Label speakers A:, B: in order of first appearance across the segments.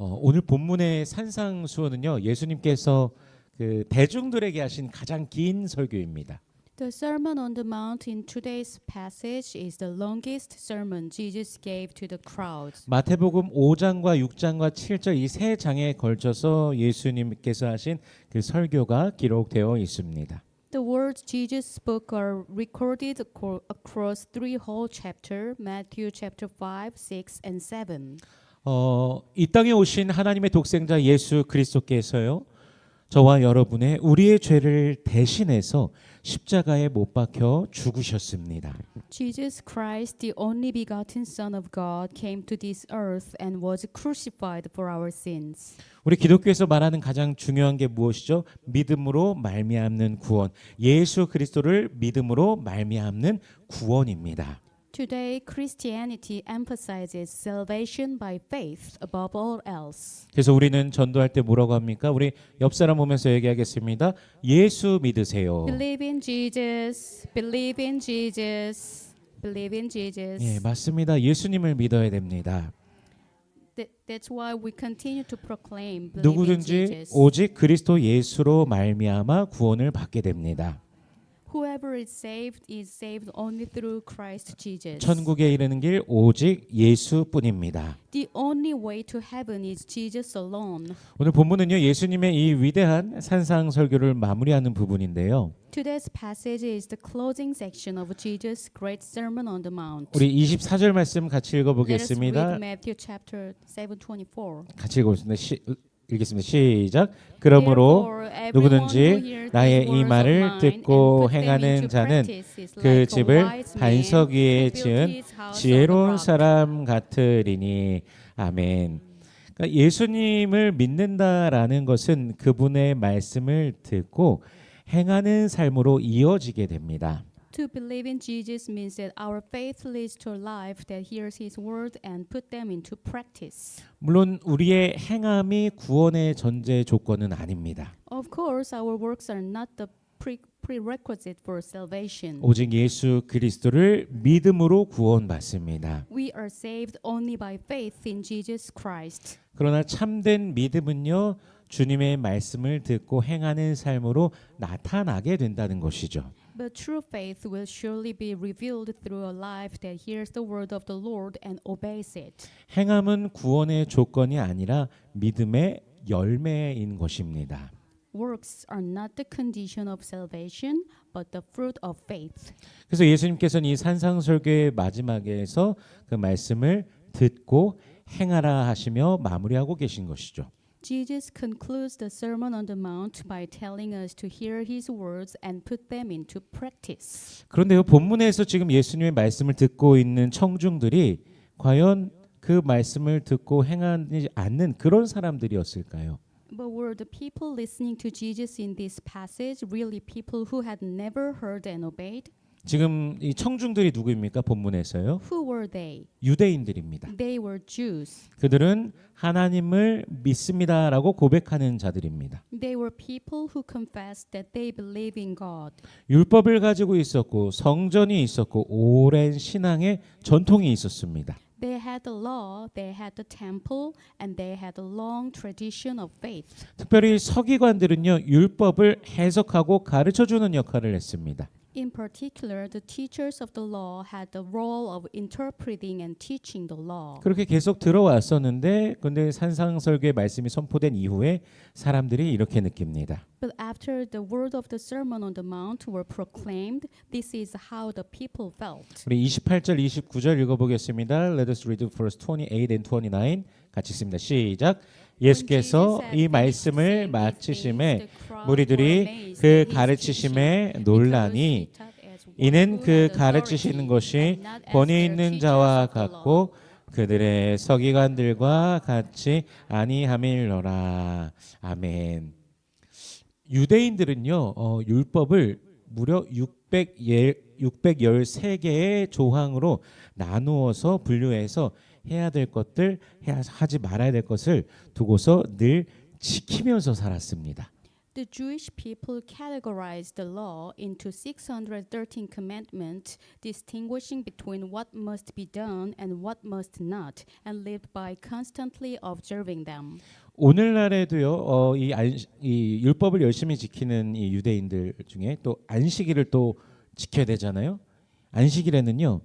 A: 오늘 본문의 산상수훈은요, 예수님께서 그 대중들에게 하신 가장 긴 설교입니다.
B: The Sermon on the Mount in today's passage is the longest sermon Jesus gave to the crowds.
A: 마태복음 5장과 6장과 7절 이 세 장에 걸쳐서 예수님께서 하신 그 설교가 기록되어 있습니다.
B: The words Jesus spoke are recorded across three whole chapters, Matthew chapter 5, 6, and 7.
A: 이 땅에 오신 하나님의 독생자 예수 그리스도께서요, 저와 여러분의 우리의 죄를 대신해서 십자가에 못 박혀 죽으셨습니다.
B: Jesus Christ, the only begotten Son of God, came to this earth and was crucified for our sins.
A: 우리 기독교에서 말하는 가장 중요한 게 무엇이죠? 믿음으로 말미암는 구원. 예수 그리스도를 믿음으로 말미암는 구원입니다.
B: Today, Christianity emphasizes salvation by faith above all else.
A: 그래서 우리는 전도할 때 뭐라고 합니까? 우리 옆 사람 보면서 얘기하겠습니다. 예수 믿으세요.
B: Believe in Jesus, believe in Jesus, believe in Jesus.
A: 예, 맞습니다. 예수님을 믿어야 됩니다.
B: That's why we continue to proclaim believe in
A: 누구든지
B: Jesus.
A: 오직 그리스도 예수로 말미암아 구원을 받게 됩니다.
B: Whoever is saved only through Christ Jesus.
A: 천국에 이르는 길 오직 예수뿐입니다.
B: The only way to heaven is Jesus alone.
A: 오늘 본문은요, 예수님의 이 위대한 산상 설교를 마무리하는 부분인데요.
B: Today's passage is the closing section of Jesus' great Sermon on the Mount.
A: 우리 24절 말씀 같이
B: Let us read
A: 읽어보겠습니다.
B: Matthew chapter 7:24.
A: 같이 읽겠습니다. 읽겠습니다. 시작. 그러므로 누구든지 나의 이 말을 듣고 행하는 자는 그 집을 반석 위에 지은 지혜로운 사람 같으리니. 아멘. 그러니까 예수님을 믿는다라는 것은 그분의 말씀을 듣고 행하는 삶으로 이어지게 됩니다.
B: To believe in Jesus means that our faith leads to a life that hears His word and put them into practice.
A: 물론 우리의 행함이 구원의 전제 조건은 아닙니다.
B: Of course, our works are not the prerequisite for salvation.
A: 오직 예수 그리스도를 믿음으로 구원받습니다.
B: We are saved only by faith in Jesus Christ.
A: 그러나 참된 믿음은요, 주님의 말씀을 듣고 행하는 삶으로 나타나게 된다는 것이죠.
B: But true faith will surely be revealed through a life that hears the word of the Lord and obeys it.
A: 행함은 구원의 조건이 아니라 믿음의 열매인 것입니다.
B: Works are not the condition of salvation, but the fruit of faith.
A: 그래서 예수님께서는 이 산상설교의 마지막에서 그 말씀을 듣고 행하라 하시며 마무리하고 계신 것이죠.
B: Jesus concludes the Sermon on the Mount by telling us to hear His words and put them into practice.
A: 그런데요, 본문에서 지금 예수님의 말씀을 듣고 있는 청중들이 과연 그 말씀을 듣고 행하지 않는 그런 사람들이었을까요?
B: But were the people listening to Jesus in this passage really people who had never heard and obeyed?
A: 지금 이 청중들이 누구입니까? 본문에서요.
B: Who were they?
A: 유대인들입니다.
B: They were Jews.
A: 그들은 하나님을 믿습니다라고 고백하는 자들입니다.
B: They were people who confessed that they believe in God.
A: 율법을 가지고 있었고 성전이 있었고 오랜 신앙의 전통이 있었습니다.
B: They had the law, they had the temple, and they had a long tradition of faith.
A: 특별히 서기관들은요, 율법을 해석하고 가르쳐주는 역할을 했습니다.
B: In particular, the teachers of the law had the role of interpreting and teaching the law.
A: 그렇게 계속 들어왔었는데, 근데 산상설교의 말씀이 선포된 이후에 사람들이 이렇게 느낍니다.
B: But after the word of the Sermon on the Mount were proclaimed, this is how the people felt.
A: 우리 28절, 29절 읽어보겠습니다. Let us read verse 28 and 29. 같이 읽습니다. 시작. 예수께서 이 말씀을 마치심에 무리들이 그 가르치심에 놀라니 이는 그 가르치시는 것이 권위 있는 자와 같고 그들의 서기관들과 같이 아니함일러라. 아멘. 유대인들은요, 율법을 무려 613개의 조항으로 나누어서 분류해서 해야 될 것들, 하지 말아야 될 것을 두고서 늘 지키면서 살았습니다.
B: The Jewish people categorized the law into 613 commandments, distinguishing between what must be done and what must not, and lived by constantly observing them.
A: 오늘날에도요. 이 율법을 열심히 지키는 이 유대인들 중에 또 안식일을 또 지켜야 되잖아요. 안식일에는요.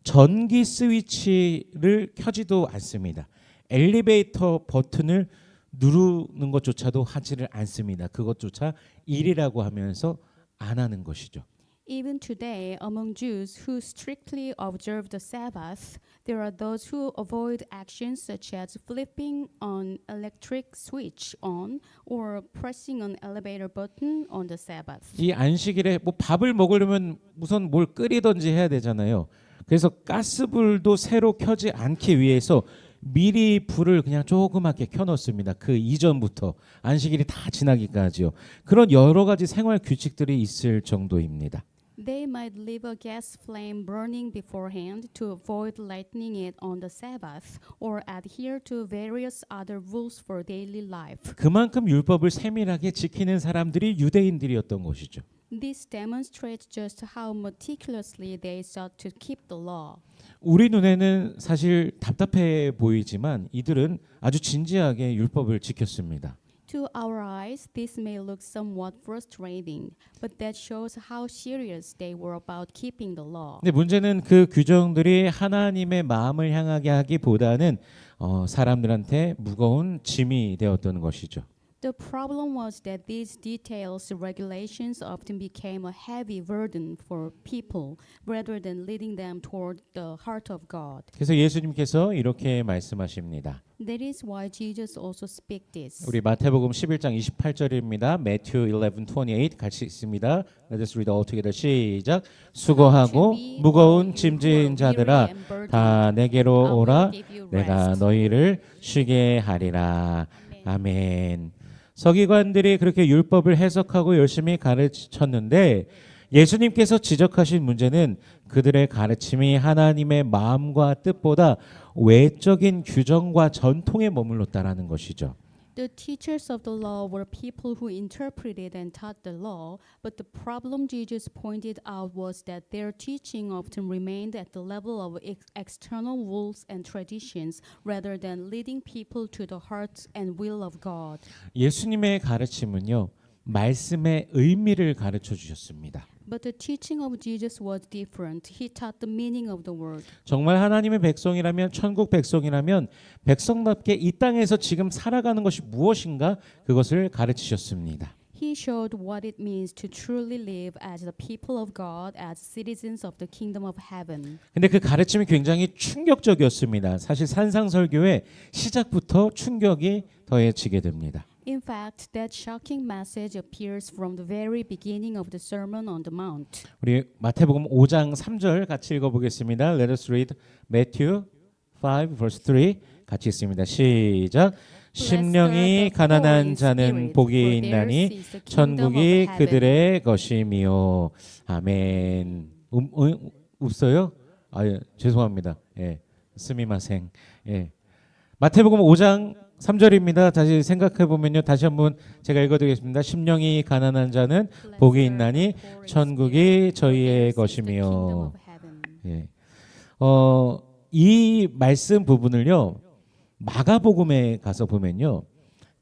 A: 전기 스위치를 켜지도 않습니다. 엘리베이터 버튼을 누르는 것조차도 하지를 않습니다. 그것조차 일이라고 하면서 안 하는 것이죠.
B: Even today, among Jews who strictly observe the Sabbath, there are those who avoid actions such as flipping an electric switch on or pressing an elevator button on the Sabbath.
A: 이 안식일에 뭐 밥을 먹으려면 우선 뭘 끓이든지 해야 되잖아요. 그래서 가스불도 새로 켜지 않기 위해서 미리 불을 그냥 조그맣게 켜놓습니다. 그 이전부터 안식일이 다 지나기까지요. 그런 여러 가지 생활 규칙들이 있을 정도입니다.
B: They might leave a gas flame burning beforehand to avoid lighting it on the Sabbath or adhere to various other rules for daily life.
A: 그만큼 율법을 세밀하게 지키는 사람들이 유대인들이었던 것이죠.
B: This demonstrates just how meticulously they sought to keep the law.
A: 우리 눈에는 사실 답답해 보이지만 이들은 아주 진지하게 율법을 지켰습니다.
B: To our eyes, this may look somewhat frustrating, but that shows how serious they were about keeping the law.
A: 근데 문제는 그 규정들이 하나님의 마음을 향하게 하기보다는 사람들한테 무거운 짐이 되었던 것이죠.
B: The problem was that these details, regulations often became a heavy burden for people rather than leading them toward the heart of God.
A: 그래서 예수님께서 이렇게 말씀하십니다.
B: That is why Jesus also speak this.
A: 우리 마태복음 11장 28절입니다. Matthew 11:28 같이 읽습니다. Let us read all together. 시작. 수고하고 무거운 짐진 자들아 다 내게로 오라. 내가 너희를 쉬게 하리라. 아멘. 서기관들이 그렇게 율법을 해석하고 열심히 가르쳤는데 예수님께서 지적하신 문제는 그들의 가르침이 하나님의 마음과 뜻보다 외적인 규정과 전통에 머물렀다라는 것이죠.
B: The teachers of the law were people who interpreted and taught the law, but the problem Jesus pointed out was that their teaching often remained at the level of external rules and traditions rather than leading people to the heart and will of God.
A: 예수님의 가르침은요. 말씀의 의미를 가르쳐 주셨습니다.
B: But the teaching of Jesus was different. He taught the meaning of the word.
A: 정말 하나님의 백성이라면 천국 백성이라면 백성답게 이 땅에서 지금 살아가는 것이 무엇인가 그것을 가르치셨습니다.
B: He showed what it means to truly live as the people of God, as citizens of the kingdom of heaven.
A: 근데 그 가르침이 굉장히 충격적이었습니다. 사실 산상설교의 시작부터 충격이 더해지게 됩니다.
B: In fact, that shocking message appears from the very beginning of the Sermon on the Mount.
A: 우리 마태복음 5장 3절 같이 읽어보겠습니다. Let us read Matthew 5 verse 3 같이 읽습니다. 시작. 심령이 가난한 자는 복이 있나니 천국이 그들의 것이미요. 아멘. 없어요? 죄송합니다. 예. 스미마생. 예. 마태복음 5장 3절입니다. 다시 생각해 보면요. 다시 한번 제가 읽어드리겠습니다. 심령이 가난한 자는 복이 있나니 천국이 저희의 것이며. 예. 이 말씀 부분을요. 마가복음에 가서 보면요.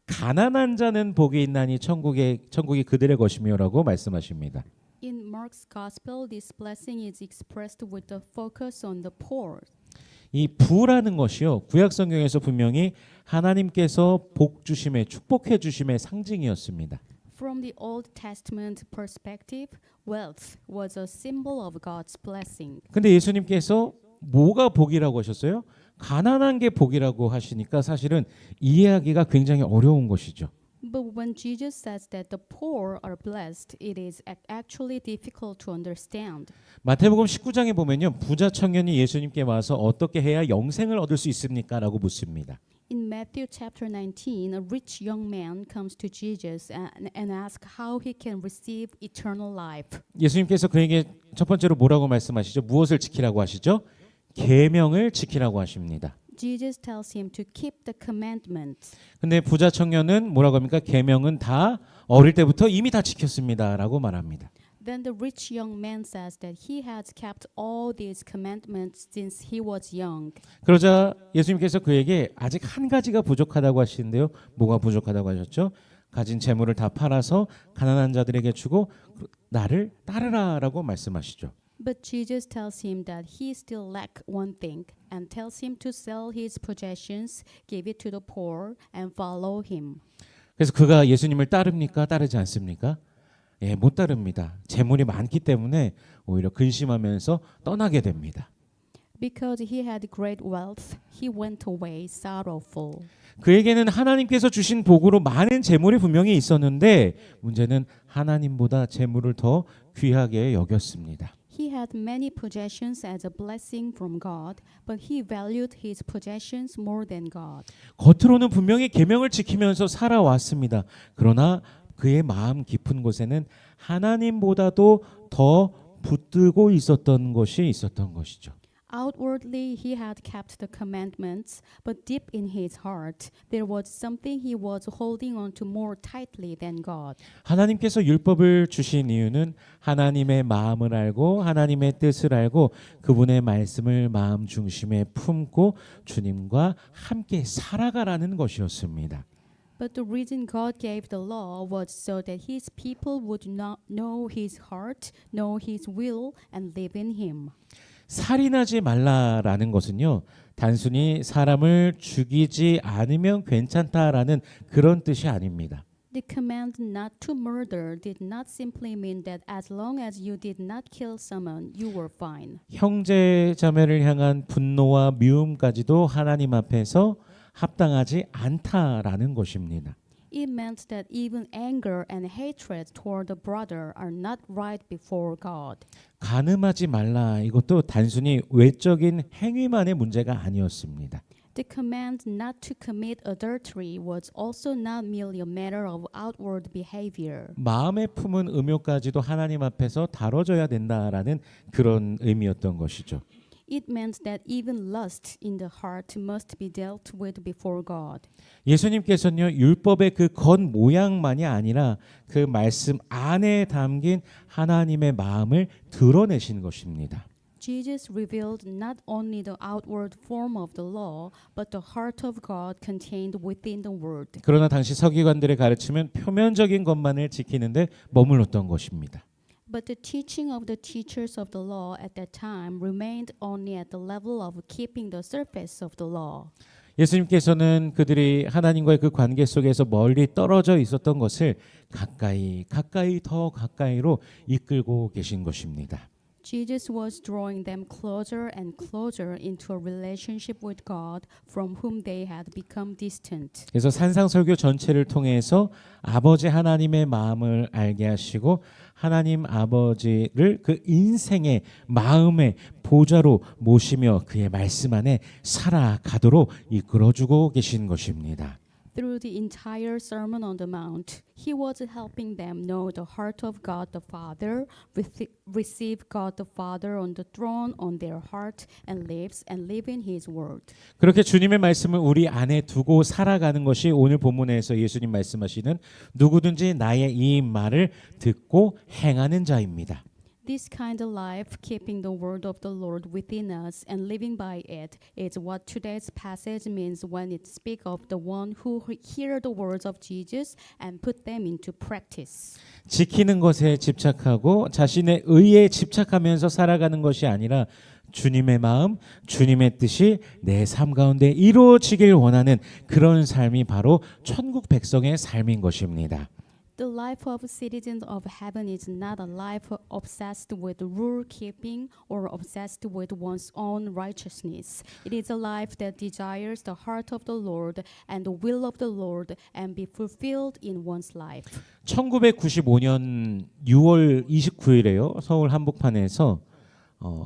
A: 가난한 자는 복이 있나니 천국이 그들의 것이며라고 말씀하십니다.
B: In Mark's Gospel, this blessing is expressed with the focus on the poor.
A: 이 부라는 것이요. 구약 성경에서 분명히 하나님께서 복 주심의 축복해 주심의 상징이었습니다.
B: From the Old Testament perspective, wealth was a symbol of God's blessing.
A: 근데 예수님께서 뭐가 복이라고 하셨어요? 가난한 게 복이라고 하시니까 사실은 이해하기가 굉장히 어려운 것이죠.
B: But when Jesus says that the poor are blessed, it is actually difficult to understand.
A: 마태복음 19장에 보면요. 부자 청년이 예수님께 와서 어떻게 해야 영생을 얻을 수 있습니까? 라고 묻습니다.
B: In Matthew chapter 19, a rich young man comes to Jesus and asks how he can receive eternal life.
A: 예수님께서 그에게 첫 번째로 뭐라고 말씀하시죠? 무엇을 지키라고 하시죠? 계명을 지키라고 하십니다.
B: Jesus tells him to keep the commandments.
A: 근데 부자 청년은 뭐라고 합니까? 계명은 다 어릴 때부터 이미 다 지켰습니다라고 말합니다.
B: Then the rich young man says that he has kept all these commandments since he was young.
A: 그러자 예수님께서 그에게 아직 한 가지가 부족하다고 하시는데요. 뭐가 부족하다고 하셨죠? 가진 재물을 다 팔아서 가난한 자들에게 주고 나를 따르라라고 말씀하시죠.
B: But Jesus tells him that he still lacks one thing and tells him to sell his possessions, give it to the poor, and follow him.
A: 그래서 그가 예수님을 따릅니까? 따르지 않습니까? 예, 못 따릅니다. 재물이 많기 때문에 오히려 근심하면서 떠나게 됩니다.
B: Because he had great wealth, he went away sorrowful.
A: 그에게는 하나님께서 주신 복으로 많은 재물이 분명히 있었는데 문제는 하나님보다 재물을 더 귀하게 여겼습니다.
B: He had many possessions as a blessing from God, but he valued his possessions more than God.
A: 겉으로는 분명히 계명을 지키면서 살아왔습니다. 그러나 그의 마음 깊은 곳에는 하나님보다도 더 붙들고 있었던 것이 있었던 것이죠.
B: Outwardly, he had kept the commandments, but deep in his heart, there was something he was holding on to more tightly than God.
A: 하나님께서 율법을 주신 이유는 하나님의 마음을 알고 하나님의 뜻을 알고 그분의 말씀을 마음 중심에 품고 주님과 함께 살아가라는 것이었습니다.
B: But the reason God gave the law was so that his people would not know his heart, know his will, and live in him.
A: 살인하지 말라라는 것은요. 단순히 사람을 죽이지 않으면 괜찮다라는 그런 뜻이 아닙니다.
B: The command not to murder did not simply mean that as long as you did not kill someone, you were fine.
A: 형제 자매를 향한 분노와 미움까지도 하나님 앞에서 합당하지 않다라는 것입니다.
B: It meant that even anger and hatred toward the brother are not right before God.
A: 간음하지 말라 이것도 단순히 외적인 행위만의 문제가 아니었습니다.
B: The command not to commit adultery was also not merely a matter of outward behavior.
A: 마음에 품은 음욕까지도 하나님 앞에서 다뤄져야 된다라는 그런 의미였던 것이죠.
B: It meant that even lust in the heart must be dealt with before God.
A: 예수님께서는요 율법의 그 겉모양만이 아니라 그 말씀 안에 담긴 하나님의 마음을 드러내신 것입니다.
B: Jesus revealed not only the outward form of the law, but the heart of God contained within the word.
A: 그러나 당시 서기관들의 가르침은 표면적인 것만을 지키는데 머물렀던 것입니다.
B: But the teaching of the teachers of the law at that time remained only at the level of keeping the surface of the law.
A: 예수님께서는 그들이 하나님과의 그 관계 속에서 멀리 떨어져 있었던 것을 가까이 더 가까이로 이끌고 계신 것입니다.
B: Jesus was drawing them closer and closer into a relationship with God from whom they had become distant.
A: 그래서 산상설교 전체를 통해서 아버지 하나님의 마음을 알게 하시고 하나님 아버지를 그 인생의 마음의 보좌로 모시며 그의 말씀 안에 살아가도록 이끌어주고 계신 것입니다.
B: Through the entire Sermon on the Mount, he was helping them know the heart of God the Father, receive God the Father on the throne on their heart and live in his word.
A: 그렇게 주님의 말씀을 우리 안에 두고 살아가는 것이 오늘 본문에서 예수님 말씀하시는 누구든지 나의 이 말을 듣고 행하는 자입니다.
B: This kind of life, keeping the word of the Lord within us and living by it, is what today's passage means when it speaks of the one who hear the words of Jesus and put them into practice.
A: 지키는 것에 집착하고 자신의 의에 집착하면서 살아가는 것이 아니라 주님의 마음, 주님의 뜻이 내 삶 가운데 이루어지길 원하는 그런 삶이 바로 천국 백성의 삶인 것입니다.
B: The life of citizens of heaven is not a life obsessed with rule keeping or obsessed with one's own righteousness. It is a life that desires the heart of the Lord and the will of the Lord and be fulfilled in one's life.
A: 1995년 6월 29일에요. 서울 한복판에서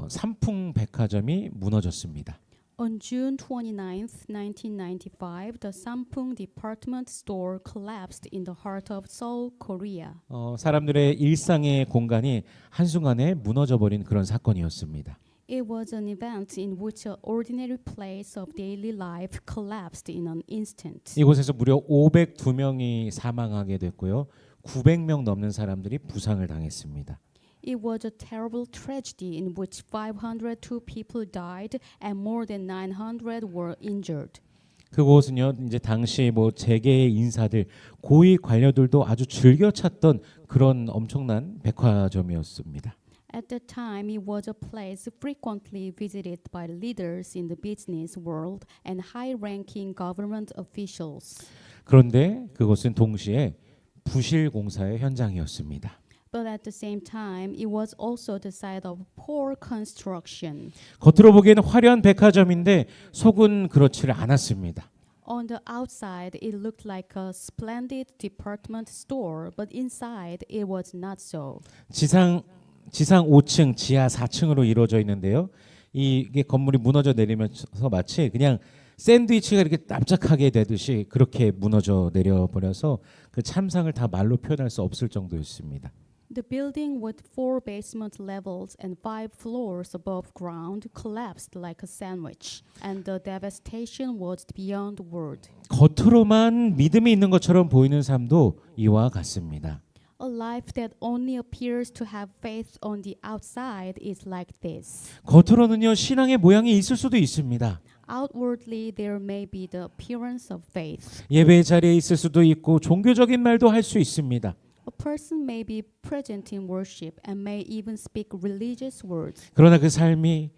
A: 삼풍 백화점이 무너졌습니다.
B: On June 29th, 1995, the Sampoong department store collapsed in the heart of Seoul, Korea.
A: 사람들의 일상의 공간이 한순간에 무너져 버린 그런 사건이었습니다.
B: It was an event in which an ordinary place of daily life collapsed in an instant.
A: 이곳에서 무려 502명이 사망하게 됐고요. 900명 넘는 사람들이 부상을 당했습니다.
B: It was a terrible tragedy in which 502 people died and more than 900 were injured.
A: 그곳은요, 이제 당시 뭐 재계의 인사들, 고위 관료들도 아주 즐겨 찾던 그런 엄청난 백화점이었습니다.
B: At the time, it was a place frequently visited by leaders in the business world and high-ranking government officials.
A: 그런데 그곳은 동시에 부실 공사의 현장이었습니다.
B: But at the same time, it was also the site of poor construction.
A: 겉으로 보기에는 화려한 백화점인데 속은 그렇지를 않았습니다.
B: On the outside, it looked like a splendid department store, but inside, it was not so.
A: 지상 5층, 지하 4층으로 이루어져 있는데요. 이게 건물이 무너져 내리면서 마치 그냥 샌드위치가 이렇게 납작하게 되듯이 그렇게 무너져 내려 버려서 그 참상을 다 말로 표현할 수 없을 정도였습니다.
B: The building with 4 basement levels and 5 floors above ground collapsed like a sandwich, and the devastation was beyond word.
A: 겉으로만 믿음이 있는 것처럼 보이는 삶도 이와 같습니다.
B: A life that only appears to have faith on the outside is like this.
A: 겉으로는요, 신앙의 모양이 있을 수도 있습니다.
B: Outwardly, there may be the appearance of faith.
A: 예배 자리에 있을 수도 있고 종교적인 말도 할 수 있습니다.
B: A person may be present in worship and may even speak religious words.
A: 그러나 그 삶이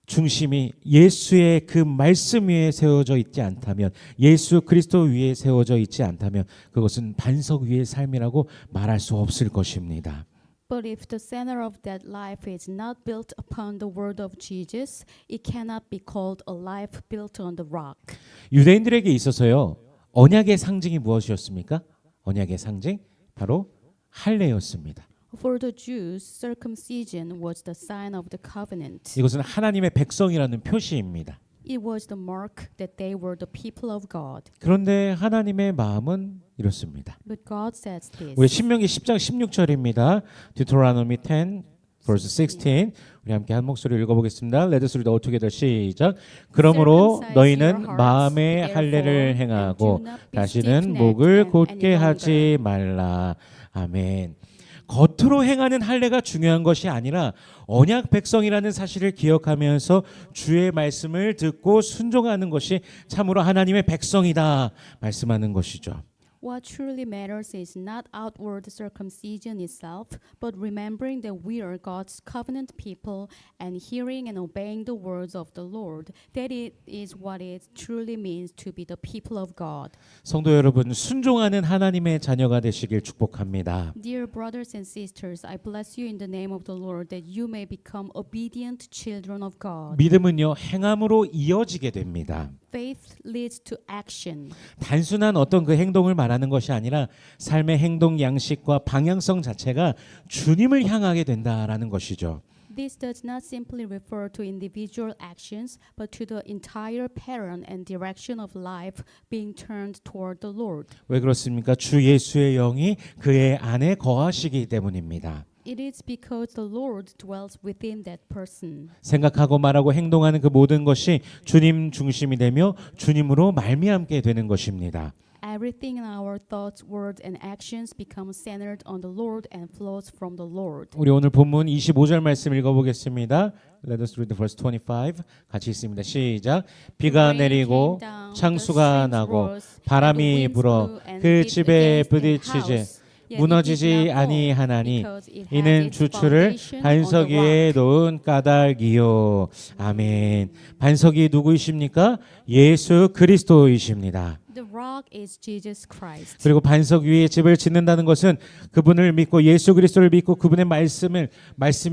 A: 중심이 예수의 그 말씀 위에 세워져 있지 않다면, 예수 그리스도 위에 세워져 있지 않다면 그것은 반석 위의 삶이라고 말할 수 없을 것입니다.
B: But if the center of that life is not built upon the word of Jesus, it cannot be called a life built on the rock.
A: 유대인들에게 있어서요, 언약의 상징이 무엇이었습니까? 언약의 상징 바로 할례였습니다.
B: For the Jews, circumcision was the sign of the covenant.
A: 이것은 하나님의 백성이라는 표시입니다.
B: It was the mark that they were the people of God.
A: 그런데 하나님의 마음은 이렇습니다.
B: But God says this.
A: 우리 신명기 10장 16절입니다. Deuteronomy 10 verse 16. 우리 함께 한 목소리 읽어보겠습니다. Let us read all together. 시작. 그러므로 너희는 마음의 할례를 행하고 다시는 목을 곧게 하지 말라. 아멘. 겉으로 행하는 할례가 중요한 것이 아니라 언약 백성이라는 사실을 기억하면서 주의 말씀을 듣고 순종하는 것이 참으로 하나님의 백성이다 말씀하는 것이죠.
B: What truly matters is not outward circumcision itself, but remembering that we are God's covenant people and hearing and obeying the words of the Lord. That it is what it truly means to be the people of God.
A: 성도 여러분, 순종하는 하나님의 자녀가 되시길 축복합니다.
B: Dear brothers and sisters, I bless you in the name of the Lord that you may become obedient children of God.
A: 믿음은요, 행함으로 이어지게 됩니다.
B: Faith leads to action.
A: 단순한 어떤 그 행동을 말하는 것이 아니라 삶의 행동 양식과 방향성 자체가 주님을 향하게 된다라는 것이죠.
B: This does not simply refer to individual actions, but to the entire pattern and direction of life being turned toward the Lord.
A: 왜 그렇습니까? 주 예수의 영이 그의 안에 거하시기 때문입니다.
B: It is because the Lord dwells within that person.
A: 생각하고 말하고 행동하는 그 모든 것이 주님 중심이 되며 주님으로 말미암게 되는 것입니다.
B: Everything in our thoughts, words, and actions becomes centered on the Lord and flows from the Lord.
A: 우리 오늘 본문 25절 말씀 읽어보겠습니다. Let us read verse 25. 같이 있습니다. 시작. 비가 내리고 창수가 나고 바람이 불어 그 집에 부딪히지 무너지지 아니하나니 이는 주추를 반석 위에 놓은 까닭이요. 아멘. 반석이 누구이십니까? 예수 그리스도이십니다.
B: The rock is Jesus Christ.
A: 그리고 반석 위에 집을 짓는다는 것은 그분을 믿고 예수 그리스도를 믿고 그분의 말씀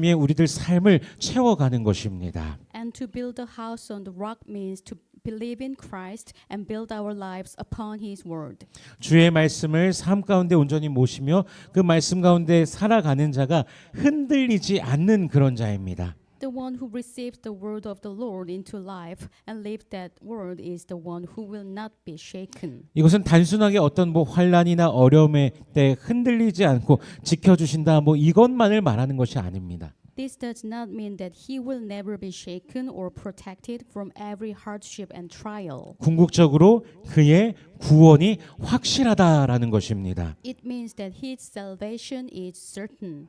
A: 위에 우리들 삶을 채워가는 것입니다.
B: And to build a house on the rock means to believe in Christ and build our lives upon His word.
A: 주의 말씀을 삶 가운데 온전히 모시며 그 말씀 가운데 살아가는 자가 흔들리지 않는 그런 자입니다.
B: The one who receives the word of the Lord into life and lives that word is the one who will not be shaken.
A: 이것은 단순하게 어떤 뭐 환난이나 어려움의 때 흔들리지 않고 지켜주신다 뭐 이것만을 말하는 것이 아닙니다.
B: This does not mean that he will never be shaken or protected from every hardship and trial.
A: 궁극적으로 그의 구원이 확실하다라는 것입니다.
B: It means that his salvation is certain.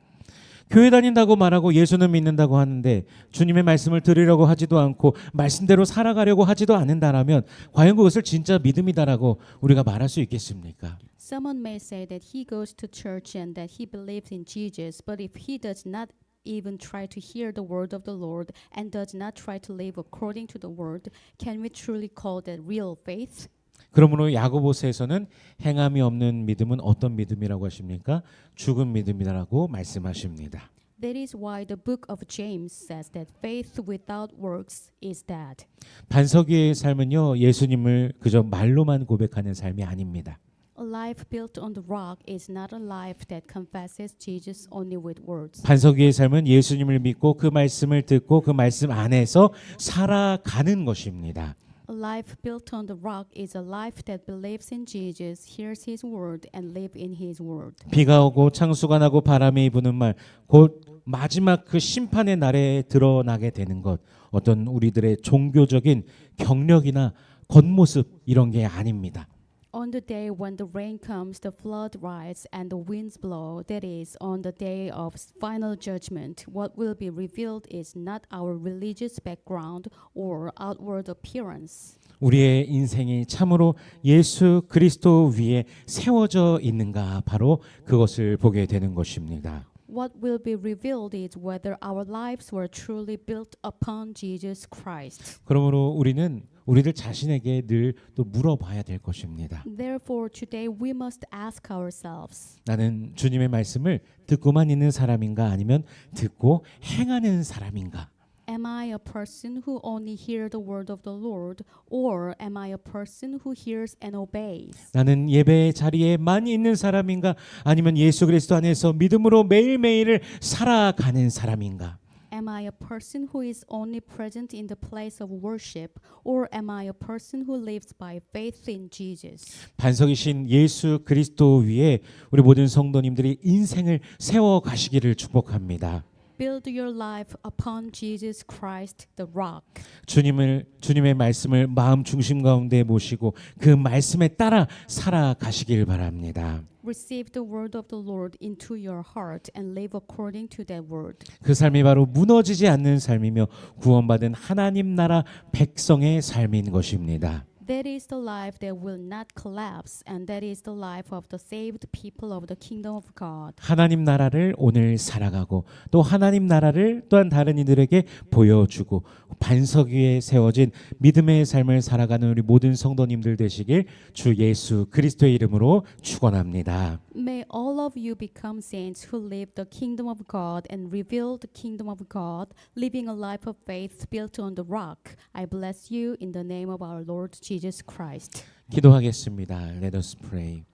A: 교회 다닌다고 말하고 예수는 믿는다고 하는데 주님의 말씀을 들으려고 하지도 않고 말씀대로 살아가려고 하지도 않는다라면 과연 그것을 진짜 믿음이다라고 우리가 말할 수 있겠습니까?
B: Someone may say that he goes to church and that he believes in Jesus, but if he does not even try to hear the word of the Lord and does not try to live according to the word, can we truly call that real faith?
A: 그러므로 야고보서에서는 행함이 없는 믿음은 어떤 믿음이라고 하십니까? 죽은 믿음이라고 말씀하십니다.
B: That is why the book of James says that faith without works is dead.
A: 반석위의 삶은요, 예수님을 그저 말로만 고백하는 삶이 아닙니다.
B: A life built on the rock is not a life that confesses Jesus only with words.
A: 반석위의 삶은 예수님을 믿고 그 말씀을 듣고 그 말씀 안에서 살아가는 것입니다.
B: A life built on the rock is a life that believes in Jesus, hears his word, and live in his word.
A: 비가 오고 창수가 나고 바람이 부는 말, 곧 마지막 그 심판의 날에 드러나게 되는 것, 어떤 우리들의 종교적인 경력이나 겉모습 이런 게 아닙니다.
B: On the day when the rain comes, the flood rise, and the winds blow, that is, on the day of final judgment, what will be revealed is not our religious background or outward appearance.
A: 우리의 인생이 참으로 예수 그리스도 위에 세워져 있는가, 바로 그것을 보게 되는 것입니다.
B: What will be revealed is whether our lives were truly built upon Jesus Christ.
A: 그러므로 우리는 우리들 자신에게 늘 또 물어봐야 될 것입니다.
B: Therefore, today we must ask ourselves,
A: 나는 주님의 말씀을 듣고만 있는 사람인가, 아니면 듣고 행하는 사람인가?
B: am I a person who only hear the word of the Lord, or am I a person who hears and obeys?
A: 나는 예배의 자리에만 있는 사람인가, 아니면 예수 그리스도 안에서 믿음으로 매일매일을 살아가는 사람인가?
B: Am I a person who is only present in the place of worship, or am I a person who lives by faith in Jesus?
A: 반석이신 예수 그리스도 위에 우리 모든 성도님들이 인생을 세워 가시기를 축복합니다.
B: Build your life upon Jesus Christ, the rock.
A: 주님의 말씀을 마음 중심 가운데 모시고 그 말씀에 따라 살아가시길 바랍니다.
B: Receive the word of the Lord into your heart and live according to that word.
A: 그 삶이 바로 무너지지 않는 삶이며 구원받은 하나님 나라 백성의 삶인 것입니다.
B: That is the life that will not collapse, and that is the life of the saved people of the kingdom of God.
A: 하나님 나라를 오늘 살아가고 또 하나님 나라를 또한 다른 이들에게 보여주고 반석 위에 세워진 믿음의 삶을 살아가는 우리 모든 성도님들 되시길 주 예수 그리스도의 이름으로 축원합니다.
B: May all of you become saints who live the kingdom of God and reveal the kingdom of God, living a life of faith built on the rock. I bless you in the name of our Lord Jesus Christ.
A: 기도하겠습니다. Let us pray.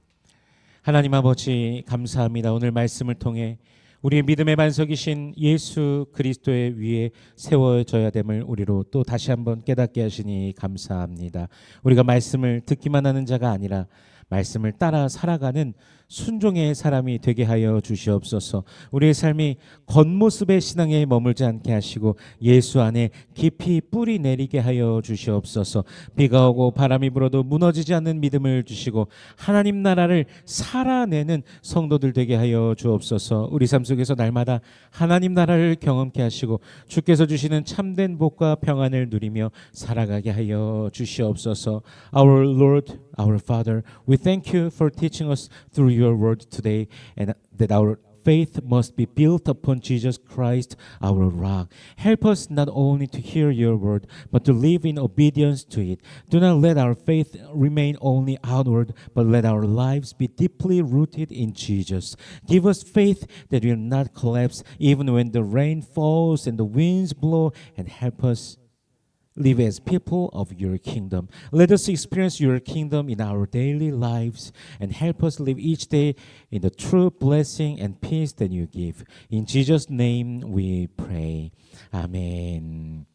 A: 하나님 아버지 감사합니다. 오늘 말씀을 통해 우리의 믿음의 반석이신 예수 그리스도의 위에 세워져야 됨을 우리로 또 다시 한번 깨닫게 하시니 감사합니다. 우리가 말씀을 듣기만 하는 자가 아니라 말씀을 따라 살아가는 순종의 사람이 되게 하여 주시옵소서. 우리의 삶이 겉모습의 신앙에 머물지 않게 하시고 예수 안에 깊이 뿌리 내리게 하여 주시옵소서. 비가 오고 바람이 불어도 무너지지 않는 믿음을 주시고 하나님 나라를 살아내는 성도들 되게 하여 주옵소서. 우리 삶 속에서 날마다 하나님 나라를 경험케 하시고 주께서 주시는 참된 복과 평안을 누리며 살아가게 하여 주시옵소서. Our Lord, our Father, we thank you for teaching us through your word today, and that our faith must be built upon Jesus Christ, our rock. Help us not only to hear your word, but to live in obedience to it. Do not let our faith remain only outward, but let our lives be deeply rooted in Jesus. Give us faith that will not collapse even when the rain falls and the winds blow, and help us live as people of your kingdom. Let us experience your kingdom in our daily lives and help us live each day in the true blessing and peace that you give. In Jesus' name we pray. Amen.